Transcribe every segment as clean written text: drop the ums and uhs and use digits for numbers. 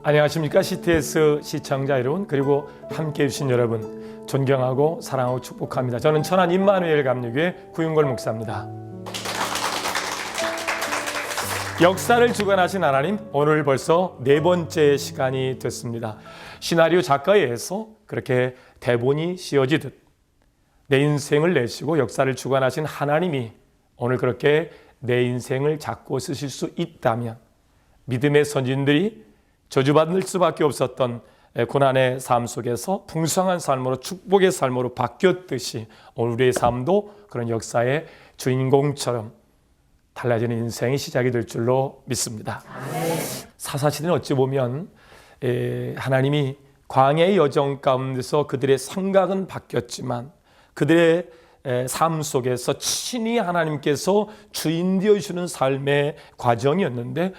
안녕하십니까. CTS 시청자 여러분, 그리고 함께해 주신 여러분, 존경하고 사랑하고 축복합니다. 저는 천안 임마누엘 감리교회 구윤걸 목사입니다. 역사를 주관하신 하나님, 오늘 벌써 네 번째 시간이 됐습니다. 시나리오 작가에 의해서 그렇게 대본이 씌워지듯 내 인생을 내시고 역사를 주관하신 하나님이 오늘 그렇게 내 인생을 잡고 쓰실 수 있다면, 믿음의 선진들이 저주받을 수밖에 없었던 고난의 삶 속에서 풍성한 삶으로, 축복의 삶으로 바뀌었듯이 오늘 우리의 삶도 그런 역사의 주인공처럼 달라지는 인생이 시작이 될 줄로 믿습니다. 사사시대는 어찌 보면 하나님이 광야의 여정 가운데서 그들의 생각은 바뀌었지만 그들의 삶 속에서 친히 하나님께서 주인 되어주시는 삶의 과정이었는데,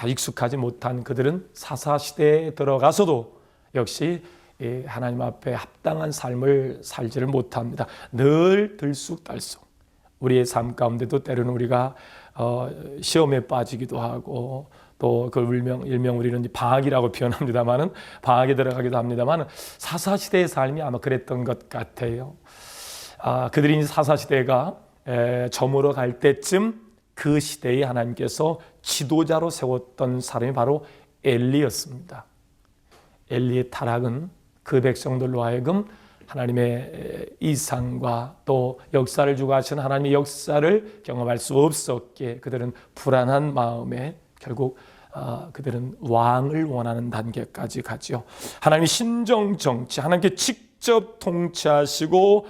익숙하지 못한 그들은 사사시대에 들어가서도 역시 하나님 앞에 합당한 삶을 살지를 못합니다. 늘 들쑥달쑥 우리의 삶 가운데도 때로는 우리가 시험에 빠지기도 하고, 또 그걸 일명 우리는 방학이라고 표현합니다만은, 방학에 들어가기도 합니다만, 사사시대의 삶이 아마 그랬던 것 같아요. 그들이 사사시대가 저물어 갈 때쯤 그 시대에 하나님께서 지도자로 세웠던 사람이 바로 엘리였습니다. 엘리의 타락은 그 백성들로 하여금 하나님의 이상과 또 역사를 주관하신 하나님의 역사를 경험할 수 없었기에 그들은 불안한 마음에 결국 그들은 왕을 원하는 단계까지 가죠. 하나님의 신정정치, 하나님께 직접 통치하시고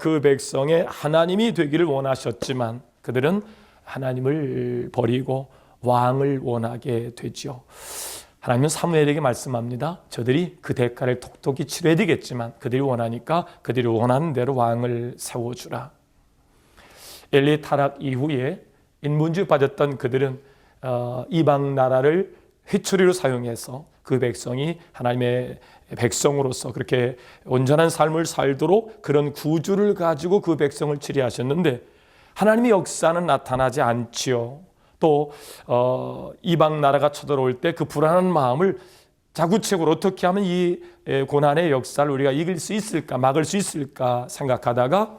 그 백성의 하나님이 되기를 원하셨지만 그들은 하나님을 버리고 왕을 원하게 되죠. 하나님은 사무엘에게 말씀합니다. 저들이 그 대가를 톡톡히 치러야 되겠지만 그들이 원하니까 그들이 원하는 대로 왕을 세워주라. 엘리의 타락 이후에 인문주의에 빠졌던 그들은 이방 나라를 회초리로 사용해서 그 백성이 하나님의 백성으로서 그렇게 온전한 삶을 살도록 그런 구주를 가지고 그 백성을 치리하셨는데, 하나님의 역사는 나타나지 않지요. 또 이방 나라가 쳐들어올 때 그 불안한 마음을 자구책으로 어떻게 하면 이 고난의 역사를 우리가 이길 수 있을까, 막을 수 있을까 생각하다가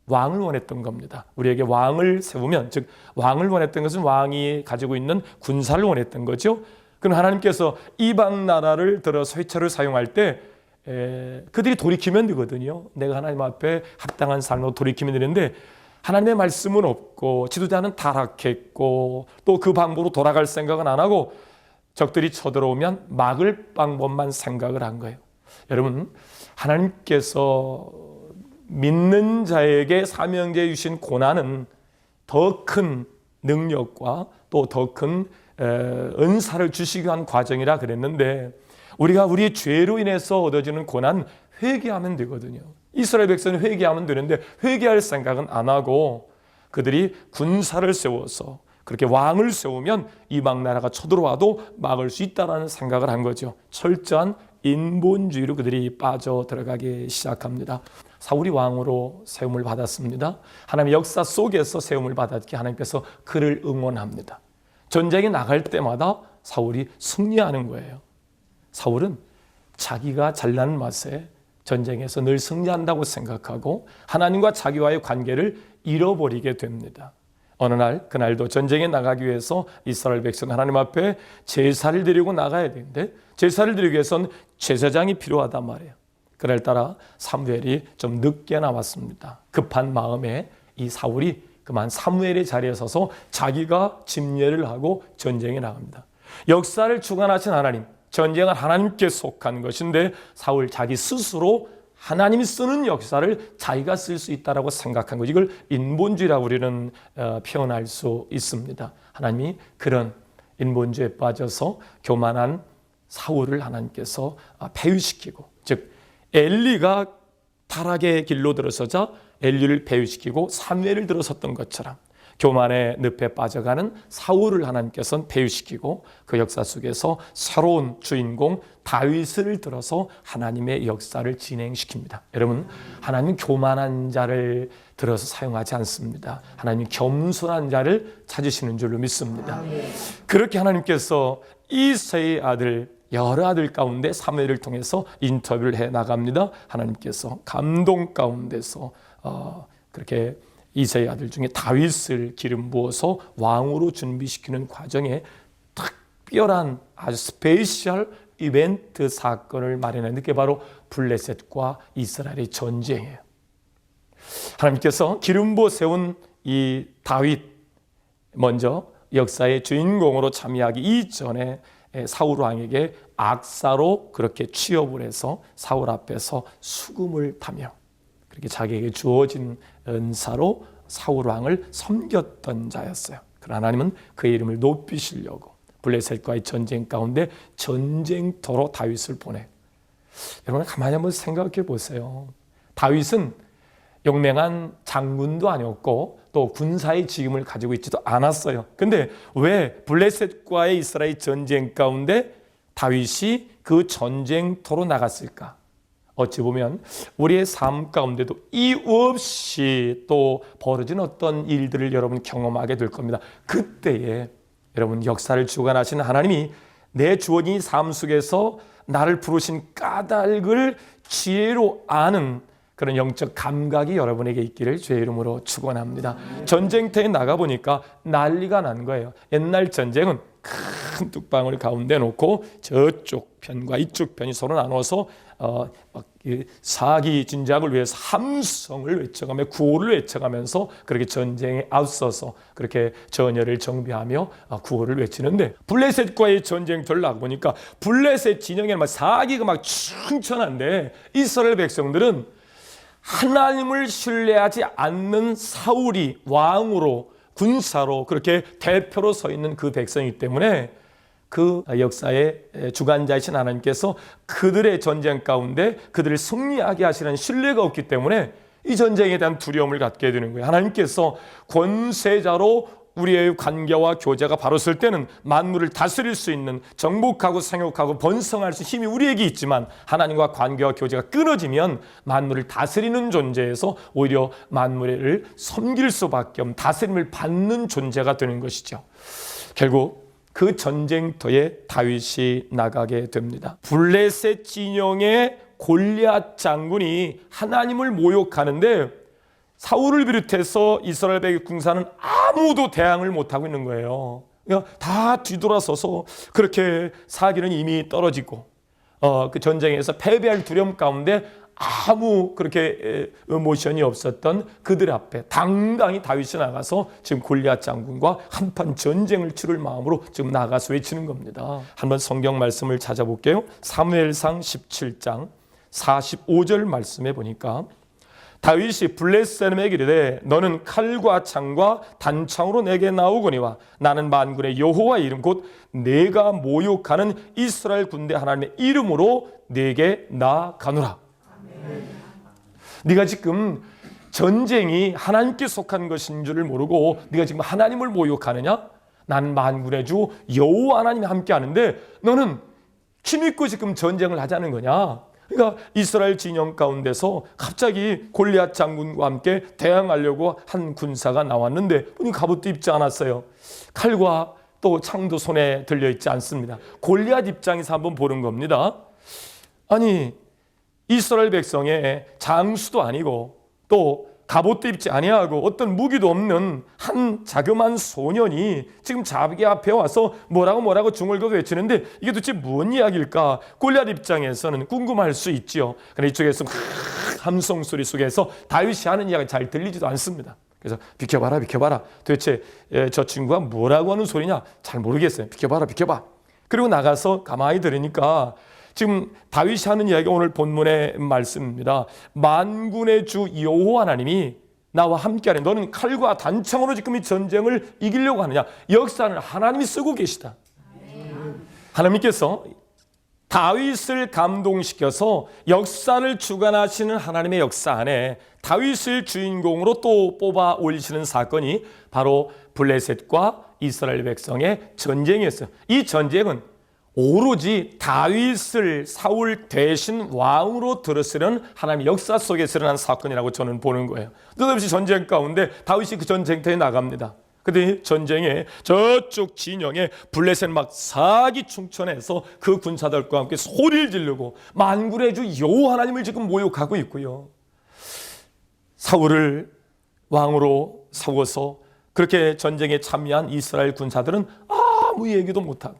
왕을 원했던 겁니다. 우리에게 왕을 세우면, 즉 왕을 원했던 것은 왕이 가지고 있는 군사를 원했던 거죠. 그럼 하나님께서 이방 나라를 들어서 회초를 사용할 때 그들이 돌이키면 되거든요. 내가 하나님 앞에 합당한 삶으로 돌이키면 되는데, 하나님의 말씀은 없고 지도자는 타락했고 또 그 방법으로 돌아갈 생각은 안 하고 적들이 쳐들어오면 막을 방법만 생각을 한 거예요. 여러분, 하나님께서 믿는 자에게 사명제 주신 고난은 더 큰 능력과 또 더 큰 은사를 주시기 위한 과정이라 그랬는데, 우리가 우리의 죄로 인해서 얻어지는 고난 회개하면 되거든요. 이스라엘 백성은 회개하면 되는데 회개할 생각은 안 하고 그들이 군사를 세워서 그렇게 왕을 세우면 이방 나라가 쳐들어와도 막을 수 있다는 생각을 한 거죠. 철저한 인본주의로 그들이 빠져 들어가기 시작합니다. 사울이 왕으로 세움을 받았습니다. 하나님의 역사 속에서 세움을 받았기에 하나님께서 그를 응원합니다. 전쟁에 나갈 때마다 사울이 승리하는 거예요. 사울은 자기가 잘난 맛에 전쟁에서 늘 승리한다고 생각하고 하나님과 자기와의 관계를 잃어버리게 됩니다. 어느 날, 그날도 전쟁에 나가기 위해서 이스라엘 백성 하나님 앞에 제사를 드리고 나가야 되는데, 제사를 드리기 위해서는 제사장이 필요하단 말이에요. 그날따라 사무엘이 좀 늦게 나왔습니다. 급한 마음에 이 사울이 그만 사무엘의 자리에 서서 자기가 집례를 하고 전쟁에 나갑니다. 역사를 주관하신 하나님, 전쟁은 하나님께 속한 것인데 사울 자기 스스로 하나님이 쓰는 역사를 자기가 쓸 수 있다고 생각한 거죠. 이걸 인본주의라고 우리는 표현할 수 있습니다. 하나님이 그런 인본주의에 빠져서 교만한 사울을 하나님께서 폐위시키고, 즉 엘리가 타락의 길로 들어서자 엘리를 폐위시키고 사무엘을 들어섰던 것처럼 교만의 늪에 빠져가는 사울을 하나님께서는 폐위시키고 그 역사 속에서 새로운 주인공 다윗을 들어서 하나님의 역사를 진행시킵니다. 여러분, 하나님은 교만한 자를 들어서 사용하지 않습니다. 하나님은 겸손한 자를 찾으시는 줄로 믿습니다. 그렇게 하나님께서 이새의 아들 여러 아들 가운데 사무엘을 통해서 인터뷰를 해 나갑니다. 하나님께서 감동 가운데서 그렇게 이새의 아들 중에 다윗을 기름 부어서 왕으로 준비시키는 과정에 특별한 아주 스페셜 이벤트 사건을 마련했는데 그게 바로 블레셋과 이스라엘의 전쟁이에요. 하나님께서 기름 부어 세운 이 다윗 먼저 역사의 주인공으로 참여하기 이전에 사울 왕에게 악사로 그렇게 취업을 해서 사울 앞에서 수금을 타며 그렇게 자기에게 주어진 은사로 사울 왕을 섬겼던 자였어요. 그러나 하나님은 그의 이름을 높이시려고 블레셋과의 전쟁 가운데 전쟁터로 다윗을 보내. 여러분 가만히 한번 생각해 보세요. 다윗은 용맹한 장군도 아니었고 또 군사의 직임을 가지고 있지도 않았어요. 근데 왜 블레셋과의 이스라엘 전쟁 가운데 다윗이 그 전쟁터로 나갔을까? 어찌 보면 우리의 삶 가운데도 이유 없이 또 벌어진 어떤 일들을 여러분 경험하게 될 겁니다. 그때에 여러분 역사를 주관하시는 하나님이 내 주어진 삶 속에서 나를 부르신 까닭을 지혜로 아는 그런 영적 감각이 여러분에게 있기를 주의 이름으로 축원합니다. 전쟁터에 나가보니까 난리가 난 거예요. 옛날 전쟁은 큰 뚝방울 가운데 놓고 저쪽 편과 이쪽 편이 서로 나눠서 사기 진작을 위해서 함성을 외쳐가며 구호를 외쳐가면서 그렇게 전쟁에 앞서서 그렇게 전열을 정비하며 구호를 외치는데 블레셋과의 전쟁터를 나가보니까 블레셋 진영에는 사기가 막 충천한데 이스라엘 백성들은 하나님을 신뢰하지 않는 사울이 왕으로 군사로 그렇게 대표로 서 있는 그 백성이기 때문에 그 역사의 주관자이신 하나님께서 그들의 전쟁 가운데 그들을 승리하게 하시는 신뢰가 없기 때문에 이 전쟁에 대한 두려움을 갖게 되는 거예요. 하나님께서 권세자로 우리의 관계와 교제가 바로 설 때는 만물을 다스릴 수 있는 정복하고 생육하고 번성할 수 힘이 우리에게 있지만 하나님과 관계와 교제가 끊어지면 만물을 다스리는 존재에서 오히려 만물을 섬길 수밖에 없는 다스림을 받는 존재가 되는 것이죠. 결국 그 전쟁터에 다윗이 나가게 됩니다. 블레셋 진영의 골리앗 장군이 하나님을 모욕하는데 사울을 비롯해서 이스라엘 백의 군사는 아무도 대항을 못하고 있는 거예요. 다 뒤돌아서서 그렇게 사기는 이미 떨어지고 그 전쟁에서 패배할 두려움 가운데 아무 그렇게 모션이 없었던 그들 앞에 당당히 다윗이 나가서 지금 골리앗 장군과 한판 전쟁을 치를 마음으로 지금 나가서 외치는 겁니다. 한번 성경 말씀을 찾아볼게요. 사무엘상 17장 45절 말씀에 보니까 다윗이 블레셋에게 이르되 너는 칼과 창과 단창으로 내게 나오거니와 나는 만군의 여호와의 이름 곧 내가 모욕하는 이스라엘 군대 하나님의 이름으로 내게 나아가노라. 네가 지금 전쟁이 하나님께 속한 것인 줄을 모르고 네가 지금 하나님을 모욕하느냐? 나는 만군의 주 여호와 하나님이 함께 하는데 너는 힘입고 지금 전쟁을 하자는 거냐? 그러니까 이스라엘 진영 가운데서 갑자기 골리앗 장군과 함께 대항하려고 한 군사가 나왔는데 본인 갑옷도 입지 않았어요. 칼과 또 창도 손에 들려있지 않습니다. 골리앗 입장에서 한번 보는 겁니다. 아니 이스라엘 백성의 장수도 아니고 또 갑옷도 입지 아니하고 어떤 무기도 없는 한 자그마한 소년이 지금 자기 앞에 와서 뭐라고 중얼거려 외치는데 이게 도대체 뭔 이야기일까? 골리앗 입장에서는 궁금할 수 있지요. 그런데 이쪽에서 함성 소리 속에서 다윗이 하는 이야기가 잘 들리지도 않습니다. 그래서 비켜봐라 도대체 저 친구가 뭐라고 하는 소리냐 잘 모르겠어요. 비켜봐. 그리고 나가서 가만히 들으니까 지금 다윗이 하는 이야기가 오늘 본문의 말씀입니다. 만군의 주 여호와 하나님이 나와 함께하는 너는 칼과 단창으로 지금 이 전쟁을 이기려고 하느냐? 역사는 하나님이 쓰고 계시다. 하나님께서 다윗을 감동시켜서 역사를 주관하시는 하나님의 역사 안에 다윗을 주인공으로 또 뽑아 올리시는 사건이 바로 블레셋과 이스라엘 백성의 전쟁이었어요. 이 전쟁은 오로지 다윗을 사울 대신 왕으로 들으시는 하나님의 역사 속에서 일어난 사건이라고 저는 보는 거예요. 느닷없이 전쟁 가운데 다윗이 그 전쟁터에 나갑니다. 근데 전쟁에 저쪽 진영에 블레셋 막 사기충천해서 그 군사들과 함께 소리를 지르고 만군의 주 여호와 하나님을 지금 모욕하고 있고요. 사울을 왕으로 세워서 그렇게 전쟁에 참여한 이스라엘 군사들은 아무 얘기도 못하고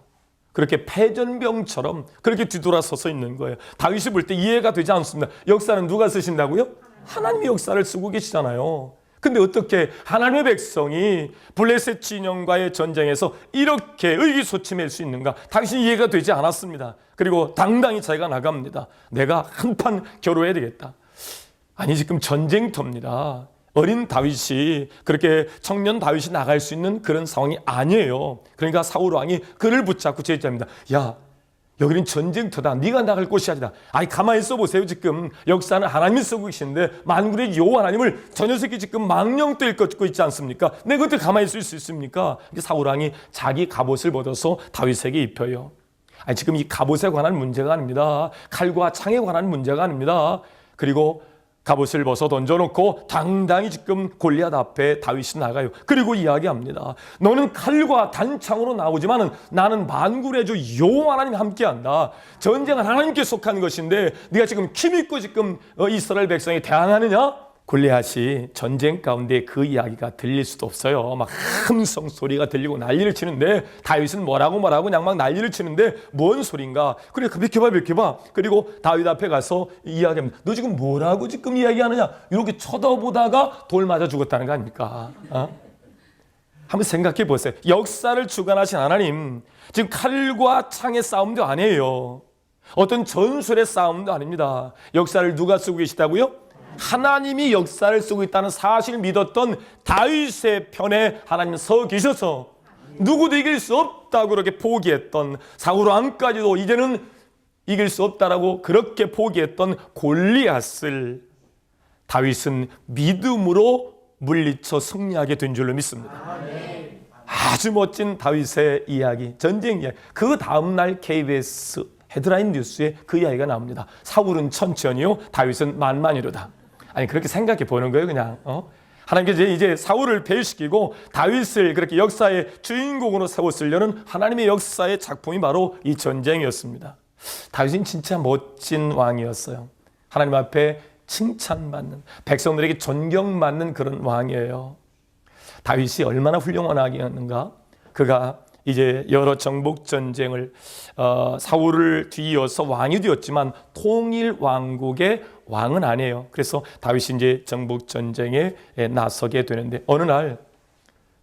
그렇게 패전병처럼 그렇게 뒤돌아서서 있는 거예요. 다윗이 볼 때 이해가 되지 않습니다. 역사는 누가 쓰신다고요? 하나님이 역사를 쓰고 계시잖아요. 근데 어떻게 하나님의 백성이 블레셋 진영과의 전쟁에서 이렇게 의기소침할 수 있는가? 당신이 이해가 되지 않았습니다. 그리고 당당히 자기가 나갑니다. 내가 한판 겨루어야 되겠다. 아니, 지금 전쟁터입니다. 어린 다윗이, 그렇게 청년 다윗이 나갈 수 있는 그런 상황이 아니에요. 그러니까 사울 왕이 그를 붙잡고 제지합니다. 야, 여기는 전쟁터다. 네가 나갈 곳이 아니다. 아니, 가만히 있어보세요. 지금 역사는 하나님이 쓰고 계신데 만군의 여호와 하나님을 저 녀석이 지금 망령도 읽고 있지 않습니까? 내가 어떻게 가만히 있을 수 있습니까? 사울 왕이 자기 갑옷을 벗어서 다윗에게 입혀요. 아니, 지금 이 갑옷에 관한 문제가 아닙니다. 칼과 창에 관한 문제가 아닙니다. 그리고 갑옷을 벗어 던져놓고 당당히 지금 골리앗 앞에 다윗이 나가요. 그리고 이야기합니다. 너는 칼과 단창으로 나오지만 나는 만군의 주 여호와 하나님 함께한다. 전쟁은 하나님께 속한 것인데 네가 지금 힘있고 지금 이스라엘 백성에 대항하느냐? 골리앗이 전쟁 가운데 그 이야기가 들릴 수도 없어요. 막 함성 소리가 들리고 난리를 치는데 다윗은 뭐라고 그냥 막 난리를 치는데 뭔 소린가? 그래, 비켜봐. 그리고 다윗 앞에 가서 이야기합니다. 너 지금 뭐라고 지금 이야기하느냐? 이렇게 쳐다보다가 돌 맞아 죽었다는 거 아닙니까? 한번 생각해 보세요. 역사를 주관하신 하나님, 지금 칼과 창의 싸움도 아니에요. 어떤 전술의 싸움도 아닙니다. 역사를 누가 쓰고 계시다고요? 하나님이 역사를 쓰고 있다는 사실을 믿었던 다윗의 편에 하나님 서 계셔서 누구도 이길 수 없다고 그렇게 포기했던, 사울 왕까지도 이제는 이길 수 없다라고 그렇게 포기했던 골리앗을 다윗은 믿음으로 물리쳐 승리하게 된 줄로 믿습니다. 아주 멋진 다윗의 이야기, 전쟁 이야기. 그 다음날 KBS 헤드라인 뉴스에 그 이야기가 나옵니다. 사울은 천천히요, 다윗은 만만이로다. 아니, 그렇게 생각해 보는 거예요, 그냥. 하나님께서 이제 사울을 배신시키고 다윗을 그렇게 역사의 주인공으로 세웠으려는 하나님의 역사의 작품이 바로 이 전쟁이었습니다. 다윗은 진짜 멋진 왕이었어요. 하나님 앞에 칭찬받는, 백성들에게 존경받는 그런 왕이에요. 다윗이 얼마나 훌륭한 왕이었는가? 그가 이제 여러 정복 전쟁을 사울을 뒤이어서 왕이 되었지만 통일 왕국의 왕은 아니에요. 그래서 다윗이 이제 정복 전쟁에 나서게 되는데 어느 날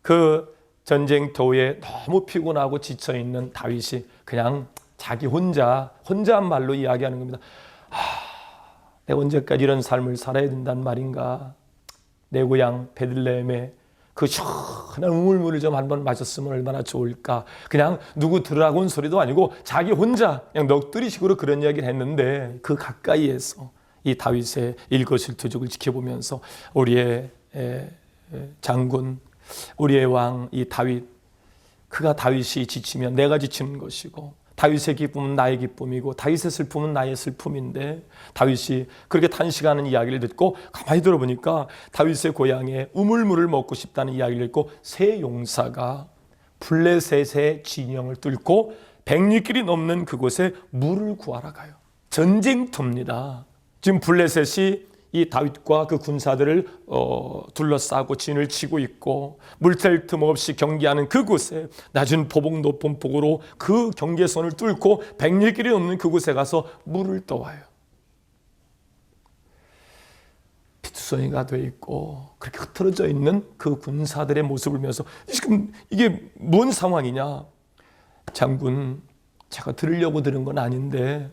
그 전쟁터에 너무 피곤하고 지쳐 있는 다윗이 그냥 자기 혼자 한 말로 이야기하는 겁니다. 내가 언제까지 이런 삶을 살아야 된단 말인가? 내 고향 베들레헴에 그 시원한 우물물을 좀 한번 마셨으면 얼마나 좋을까. 그냥 누구 들으라고 온 소리도 아니고 자기 혼자 그냥 넋두리식으로 그런 이야기를 했는데 그 가까이에서 이 다윗의 일거실투족을 지켜보면서 우리의 장군, 우리의 왕 이 다윗, 그가 다윗이 지치면 내가 지치는 것이고 다윗의 기쁨은 나의 기쁨이고 다윗의 슬픔은 나의 슬픔인데 다윗이 그렇게 탄식하는 이야기를 듣고 가만히 들어보니까 다윗의 고향에 우물물을 먹고 싶다는 이야기를 듣고 세 용사가 블레셋의 진영을 뚫고 100리길이 넘는 그곳에 물을 구하러 가요. 전쟁터입니다. 지금 블레셋이 이 다윗과 그 군사들을 둘러싸고 진을 치고 있고 물샐 틈 없이 경계하는 그곳에 낮은 보복 높은 폭으로 그 경계선을 뚫고 100리길이 넘는 그곳에 가서 물을 떠와요. 피투성이가 돼 있고 그렇게 흩어져 있는 그 군사들의 모습을 보면서 지금 이게 뭔 상황이냐? 장군, 제가 들으려고 들은 건 아닌데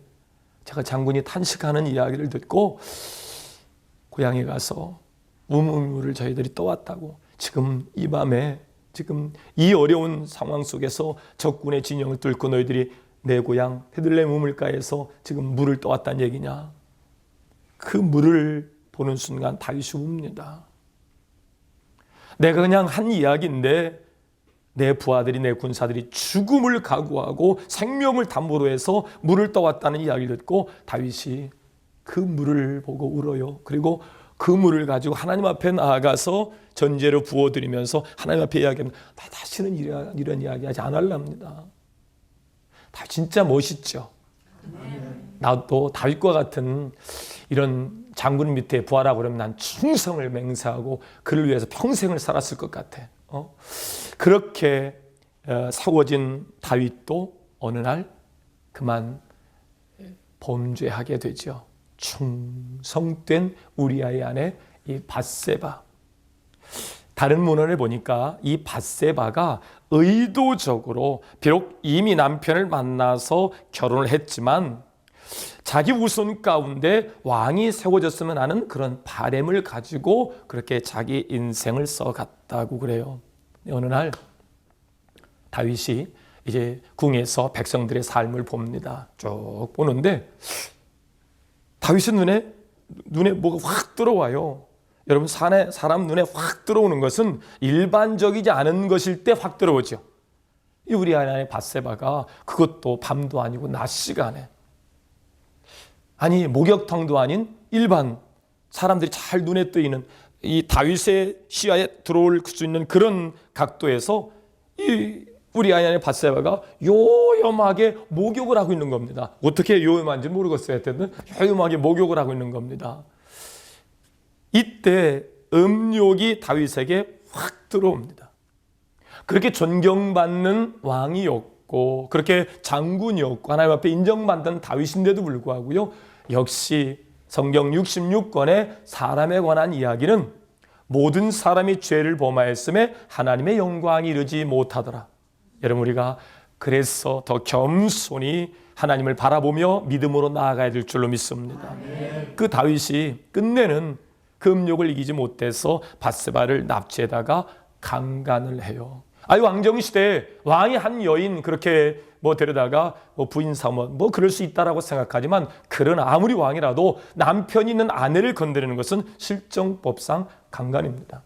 제가 장군이 탄식하는 이야기를 듣고 고향에 가서 우물물을 저희들이 떠왔다고. 지금 이 밤에 지금 이 어려운 상황 속에서 적군의 진영을 뚫고 너희들이 내 고향 베들레헴 우물가에서 지금 물을 떠왔다는 얘기냐? 그 물을 보는 순간 다윗이 웁니다. 내가 그냥 한 이야기인데 내 부하들이, 내 군사들이 죽음을 각오하고 생명을 담보로 해서 물을 떠왔다는 이야기를 듣고 다윗이 그 물을 보고 울어요. 그리고 그 물을 가지고 하나님 앞에 나아가서 전제로 부어드리면서 하나님 앞에 이야기합니다. 나 다시는 이런 이야기 하지 않으랍니다. 다 진짜 멋있죠. 나도 다윗과 같은 이런 장군 밑에 부하라고 그러면 난 충성을 맹세하고 그를 위해서 평생을 살았을 것 같아. 그렇게 세워진 다윗도 어느 날 그만 범죄하게 되죠. 충성된 우리아의 아내 이 밧세바. 다른 문헌에 보니까 이 밧세바가 의도적으로 비록 이미 남편을 만나서 결혼을 했지만 자기 우선 가운데 왕이 세워졌으면 하는 그런 바람을 가지고 그렇게 자기 인생을 써갔다고 그래요. 어느 날 다윗이 이제 궁에서 백성들의 삶을 봅니다. 쭉 보는데 다윗의 눈에 뭐가 확 들어와요. 여러분, 사람 눈에 확 들어오는 것은 일반적이지 않은 것일 때 확 들어오죠. 이 우리 아내 밧세바가 그것도 밤도 아니고 낮 시간에, 아니 목욕탕도 아닌 일반 사람들이 잘 눈에 띄는 이 다윗의 시야에 들어올 수 있는 그런 각도에서 이 우리 아내 밧세바가 요염하게 목욕을 하고 있는 겁니다. 어떻게 요염한지 모르겠어요. 하여튼 요염하게 목욕을 하고 있는 겁니다. 이때 음욕이 다윗에게 확 들어옵니다. 그렇게 존경받는 왕이었고 그렇게 장군이었고 하나님 앞에 인정받는 다윗인데도 불구하고요, 역시 성경 66권의 사람에 관한 이야기는 모든 사람이 죄를 범하였음에 하나님의 영광이 이르지 못하더라. 여러분, 우리가 그래서 더 겸손히 하나님을 바라보며 믿음으로 나아가야 될 줄로 믿습니다. 그 다윗이 끝내는 그 음욕을 이기지 못해서 밧세바를 납치에다가 강간을 해요. 왕정시대에 왕이 한 여인 그렇게 데려다가 부인 삼아 그럴 수 있다라고 생각하지만, 그러나 아무리 왕이라도 남편이 있는 아내를 건드리는 것은 실정법상 강간입니다.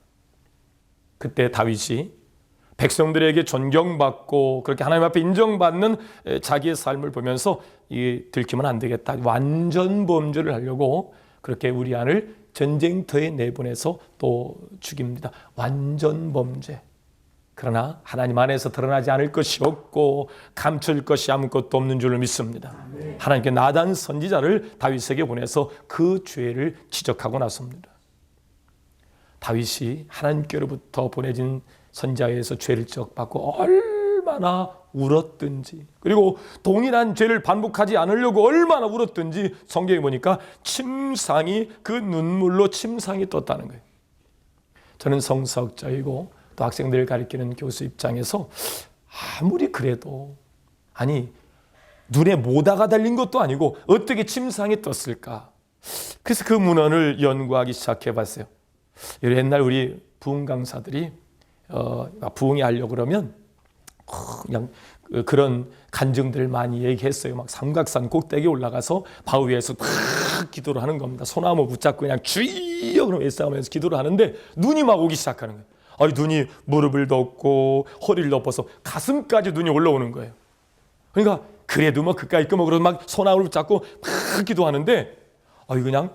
그때 다윗이 백성들에게 존경받고 그렇게 하나님 앞에 인정받는 자기의 삶을 보면서 들키면 안 되겠다, 완전 범죄를 하려고 그렇게 우리아를 전쟁터에 내보내서 또 죽입니다. 완전 범죄. 그러나 하나님 안에서 드러나지 않을 것이 없고 감출 것이 아무것도 없는 줄을 믿습니다. 하나님께 나단 선지자를 다윗에게 보내서 그 죄를 지적하고 나섭니다. 다윗이 하나님께로부터 보내진 선지자에서 죄를 지적받고 얼마나 울었든지, 그리고 동일한 죄를 반복하지 않으려고 얼마나 울었든지 성경에 보니까 침상이, 그 눈물로 침상이 떴다는 거예요. 저는 성서학자이고 또 학생들을 가르치는 교수 입장에서 아무리 그래도, 아니 눈에 모다가 달린 것도 아니고 어떻게 침상이 떴을까? 그래서 그 문헌을 연구하기 시작해 봤어요. 옛날 우리 부흥 강사들이 부흥이 하려고 그러면 그냥 그런 간증들을 많이 얘기했어요. 막 삼각산 꼭대기에 올라가서 바위 위에서 막 기도를 하는 겁니다. 소나무 붙잡고 그냥 주여 그러면 애싸우면서 기도를 하는데 눈이 막 오기 시작하는 거예요. 눈이 무릎을 덮고 허리를 덮어서 가슴까지 눈이 올라오는 거예요. 그러니까 그래도 그까이 끄먹으러 막 소나무를 붙잡고 막 기도하는데 그냥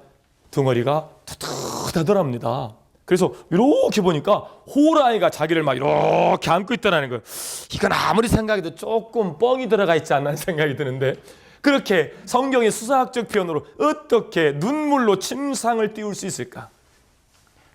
덩어리가 툭툭하더랍니다. 그래서 이렇게 보니까 호랑이가 자기를 막 이렇게 안고 있다는 거예요. 이건 아무리 생각해도 조금 뻥이 들어가 있지 않나 생각이 드는데, 그렇게 성경의 수사학적 표현으로 어떻게 눈물로 침상을 띄울 수 있을까?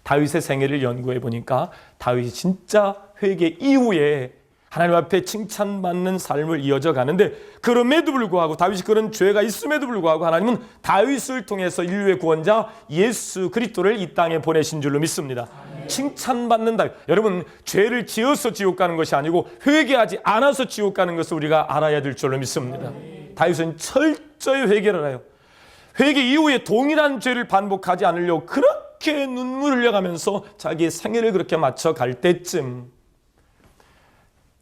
다윗의 생애를 연구해 보니까 다윗이 진짜 회개 이후에 하나님 앞에 칭찬받는 삶을 이어져 가는데, 그럼에도 불구하고 다윗이 그런 죄가 있음에도 불구하고 하나님은 다윗을 통해서 인류의 구원자 예수 그리스도를 이 땅에 보내신 줄로 믿습니다. 칭찬받는 다윗. 여러분, 죄를 지어서 지옥 가는 것이 아니고 회개하지 않아서 지옥 가는 것을 우리가 알아야 될 줄로 믿습니다. 다윗은 철저히 회개를 해요. 회개 이후에 동일한 죄를 반복하지 않으려고 그렇게 눈물을 흘려가면서 자기의 생애를 그렇게 맞춰 갈 때쯤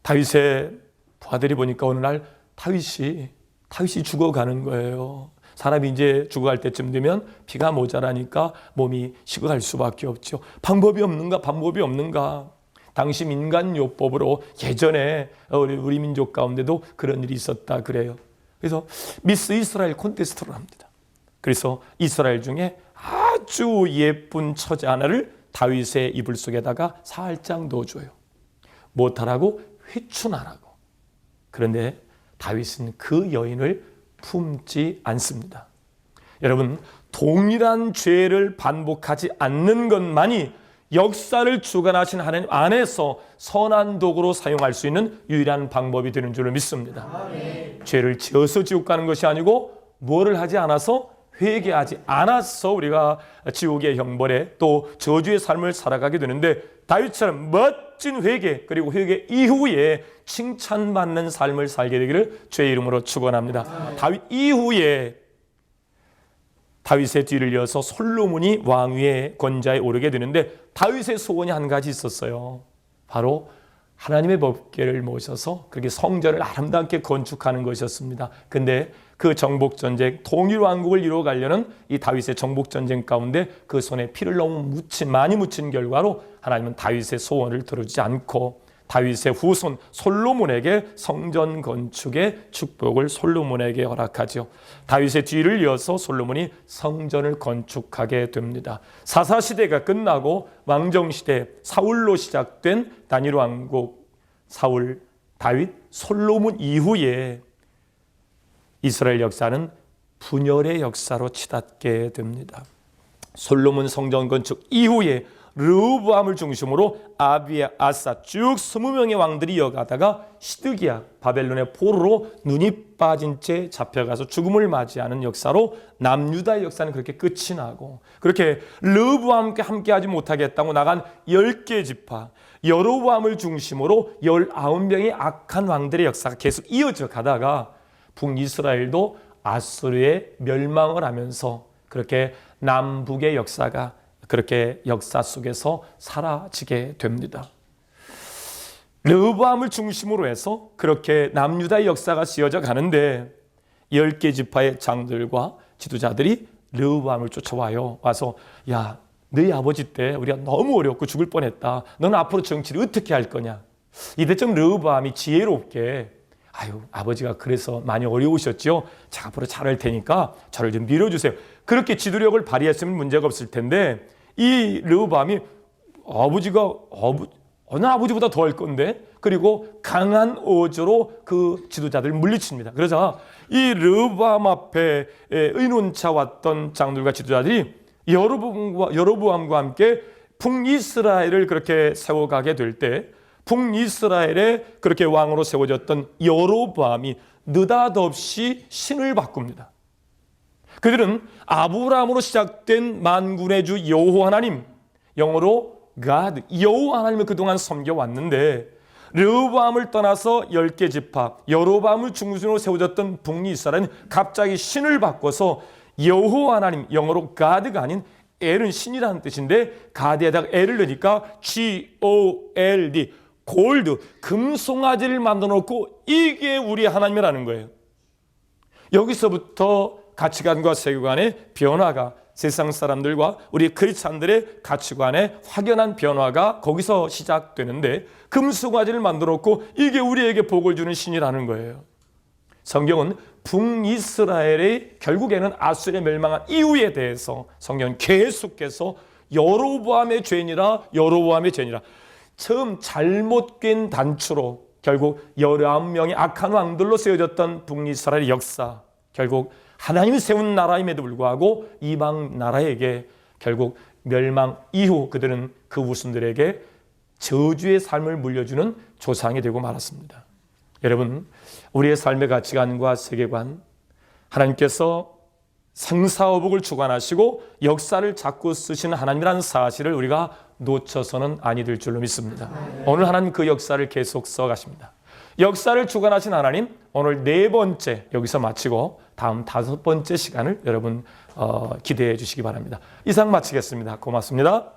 다윗의 부하들이 보니까 어느 날 다윗이 죽어가는 거예요. 사람이 이제 죽어갈 때쯤 되면 피가 모자라니까 몸이 식어갈 수밖에 없죠. 방법이 없는가? 당시 민간요법으로 예전에 우리 민족 가운데도 그런 일이 있었다 그래요. 그래서 미스 이스라엘 콘테스트를 합니다. 그래서 이스라엘 중에 아주 예쁜 처자 하나를 다윗의 이불 속에다가 살짝 넣어줘요. 못하라고? 회춘하라고. 그런데 다윗은 그 여인을 품지 않습니다. 여러분, 동일한 죄를 반복하지 않는 것만이 역사를 주관하신 하나님 안에서 선한 도구로 사용할 수 있는 유일한 방법이 되는 줄을 믿습니다. 아멘. 죄를 지어서 지옥 가는 것이 아니고 뭐를 하지 않아서, 회개하지 않아서 우리가 지옥의 형벌에 또 저주의 삶을 살아가게 되는데, 다윗처럼 멋진 회개, 그리고 회개 이후에 칭찬받는 삶을 살게 되기를 주의 이름으로 축원합니다. 다윗 이후에 다윗의 뒤를 이어서 솔로몬이 왕위의 권좌에 오르게 되는데, 다윗의 소원이 한 가지 있었어요. 바로 하나님의 법궤를 모셔서 그렇게 성전을 아름답게 건축하는 것이었습니다. 근데 그 정복전쟁, 통일왕국을 이루어가려는 이 다윗의 정복전쟁 가운데 그 손에 피를 너무 많이 묻힌 결과로 하나님은 다윗의 소원을 들어주지 않고 다윗의 후손 솔로몬에게 성전 건축의 축복을 솔로몬에게 허락하죠. 다윗의 뒤를 이어서 솔로몬이 성전을 건축하게 됩니다. 사사시대가 끝나고 왕정시대, 사울로 시작된 단일 왕국, 사울, 다윗, 솔로몬 이후에 이스라엘 역사는 분열의 역사로 치닫게 됩니다. 솔로몬 성전 건축 이후에 르호보암을 중심으로 아비야, 아사 쭉 20명의 왕들이 이어가다가 시드기야, 바벨론의 포로로 눈이 빠진 채 잡혀가서 죽음을 맞이하는 역사로 남유다의 역사는 그렇게 끝이 나고, 그렇게 르호보암과 함께하지 못하겠다고 나간 10개 지파, 여로보암을 중심으로 19명의 악한 왕들의 역사가 계속 이어져 가다가 북이스라엘도 아수르의 멸망을 하면서 그렇게 남북의 역사가 그렇게 역사 속에서 사라지게 됩니다. 르호보암을 중심으로 해서 그렇게 남유다의 역사가 씌어져 가는데 10개 지파의 장들과 지도자들이 르호보암을 쫓아와요. 와서 야, 너희 아버지 때 우리가 너무 어렵고 죽을 뻔했다. 너는 앞으로 정치를 어떻게 할 거냐. 이때쯤 르호보암이 지혜롭게 아유, 아버지가 그래서 많이 어려우셨죠? 자, 앞으로 잘할 테니까 저를 좀 밀어주세요. 그렇게 지도력을 발휘했으면 문제가 없을 텐데 이 르호보암이 어느 아버지보다 더 할 건데, 그리고 강한 어조로 그 지도자들을 물리칩니다. 그래서 이 르호보암 앞에 의논차 왔던 장들과 지도자들이 여로보암과 함께 북이스라엘을 그렇게 세워가게 될 때, 북이스라엘에 그렇게 왕으로 세워졌던 여로보암이 느닷없이 신을 바꿉니다. 그들은 아브라함으로 시작된 만군의 주 여호와 하나님, 영어로 God, 여호와 하나님을 그동안 섬겨왔는데 르호보암을 떠나서 10개 지파, 여로보암을 중심으로 세워졌던 북이스라엘은 갑자기 신을 바꿔서 여호와 하나님, 영어로 God가 아닌 엘은 신이라는 뜻인데 God에다가 엘을 넣으니까 G-O-L-D, 골드, 금송아지를 만들어 놓고 이게 우리 하나님이라는 거예요. 여기서부터 가치관과 세계관의 변화가, 세상 사람들과 우리 크리스찬들의 가치관의 확연한 변화가 거기서 시작되는데, 금송아지를 만들어 놓고 이게 우리에게 복을 주는 신이라는 거예요. 성경은 북이스라엘의 결국에는 아수르에 멸망한 이유에 대해서 성경은 계속해서 여로보암의 죄니라, 여로보암의 죄니라, 처음 잘못 된 단추로 결국 19명의 악한 왕들로 세워졌던 북이스라엘의 역사, 결국 하나님이 세운 나라임에도 불구하고 이방 나라에게 결국 멸망 이후 그들은 그 후손들에게 저주의 삶을 물려주는 조상이 되고 말았습니다. 여러분, 우리의 삶의 가치관과 세계관, 하나님께서 생사화복을 주관하시고 역사를 자꾸 쓰시는 하나님이라는 사실을 우리가 놓쳐서는 아니 될 줄로 믿습니다. 오늘 하나님 그 역사를 계속 써가십니다. 역사를 주관하신 하나님, 오늘 4번째 여기서 마치고 다음 5번째 시간을 여러분 기대해 주시기 바랍니다. 이상 마치겠습니다. 고맙습니다.